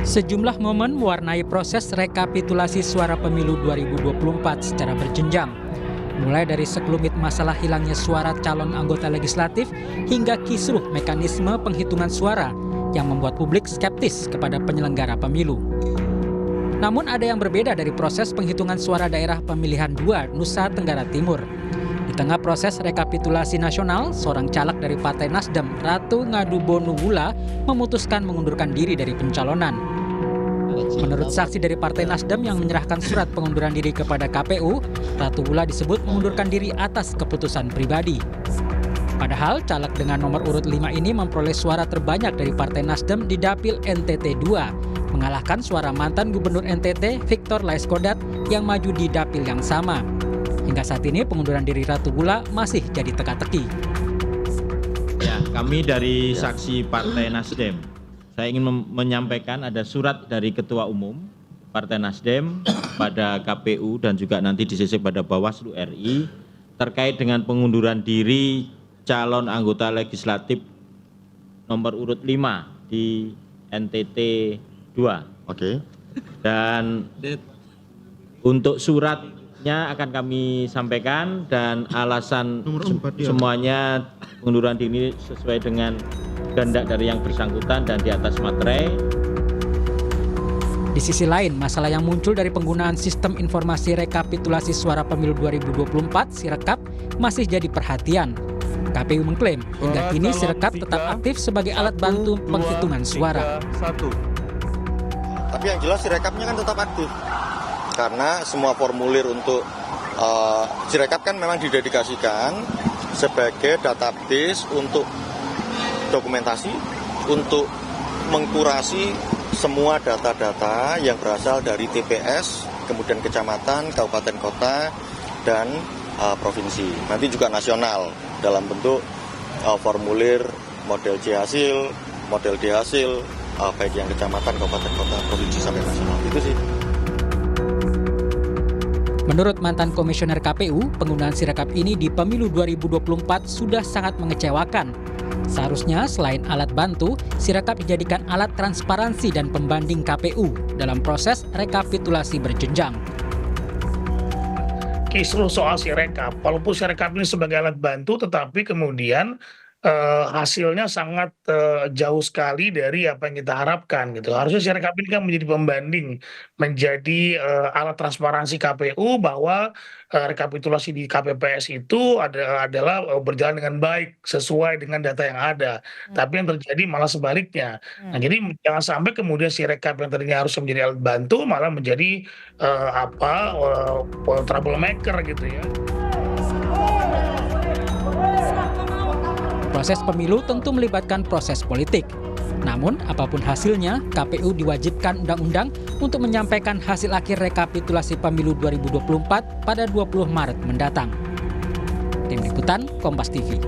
Sejumlah momen mewarnai proses rekapitulasi suara pemilu 2024 secara berjenjang. Mulai dari sekelumit masalah hilangnya suara calon anggota legislatif hingga kisruh mekanisme penghitungan suara yang membuat publik skeptis kepada penyelenggara pemilu. Namun ada yang berbeda dari proses penghitungan suara daerah pemilihan 2 Nusa Tenggara Timur. Di tengah proses rekapitulasi nasional, seorang caleg dari Partai Nasdem, Ratu Ngadubonu Wula, memutuskan mengundurkan diri dari pencalonan. Menurut saksi dari Partai Nasdem yang menyerahkan surat pengunduran diri kepada KPU, Ratu Wula disebut mengundurkan diri atas keputusan pribadi. Padahal caleg dengan nomor urut 5 ini memperoleh suara terbanyak dari Partai Nasdem di Dapil NTT 2, mengalahkan suara mantan Gubernur NTT Victor Laiskodat yang maju di Dapil yang sama. Hingga saat ini pengunduran diri Ratu Wula masih jadi teka-teki. Ya, kami dari saksi Partai Nasdem. Saya ingin menyampaikan ada surat dari Ketua Umum Partai Nasdem pada KPU dan juga nanti disisip pada Bawaslu RI terkait dengan pengunduran diri calon anggota legislatif nomor urut 5 di NTT 2. Oke. Dan untuk suratnya akan kami sampaikan dan alasan semuanya pengunduran diri sesuai dengan kehendak dari yang bersangkutan dan di atas materai. Di sisi lain, masalah yang muncul dari penggunaan sistem informasi rekapitulasi suara pemilu 2024 Sirekap masih jadi perhatian. KPU mengklaim hingga kini Sirekap tetap aktif sebagai alat bantu penghitungan suara. Tapi yang jelas Sirekapnya kan tetap aktif karena semua formulir untuk Sirekap kan memang didedikasikan sebagai database untuk dokumentasi, untuk mengkurasi semua data-data yang berasal dari TPS, kemudian kecamatan, kabupaten kota, dan provinsi. Nanti juga nasional dalam bentuk formulir model C hasil, model D hasil, baik yang kecamatan, kabupaten kota, provinsi sampai nasional. Itu sih. Menurut mantan komisioner KPU, penggunaan Sirekap ini di pemilu 2024 sudah sangat mengecewakan. Seharusnya selain alat bantu, Sirekap dijadikan alat transparansi dan pembanding KPU dalam proses rekapitulasi berjenjang. Kisruh soal Sirekap, walaupun Sirekap ini sebagai alat bantu, tetapi kemudian hasilnya sangat jauh sekali dari apa yang kita harapkan gitu. Harusnya Sirekap ini kan menjadi pembanding, menjadi alat transparansi KPU bahwa rekapitulasi di KPPS itu adalah berjalan dengan baik sesuai dengan data yang ada. Tapi yang terjadi malah sebaliknya. Nah, jadi jangan sampai kemudian Sirekap yang tadinya harus menjadi alat bantu malah menjadi troublemaker gitu ya. Proses pemilu tentu melibatkan proses politik. Namun, apapun hasilnya, KPU diwajibkan undang-undang untuk menyampaikan hasil akhir rekapitulasi pemilu 2024 pada 20 Maret mendatang. Tim Liputan, Kompas TV.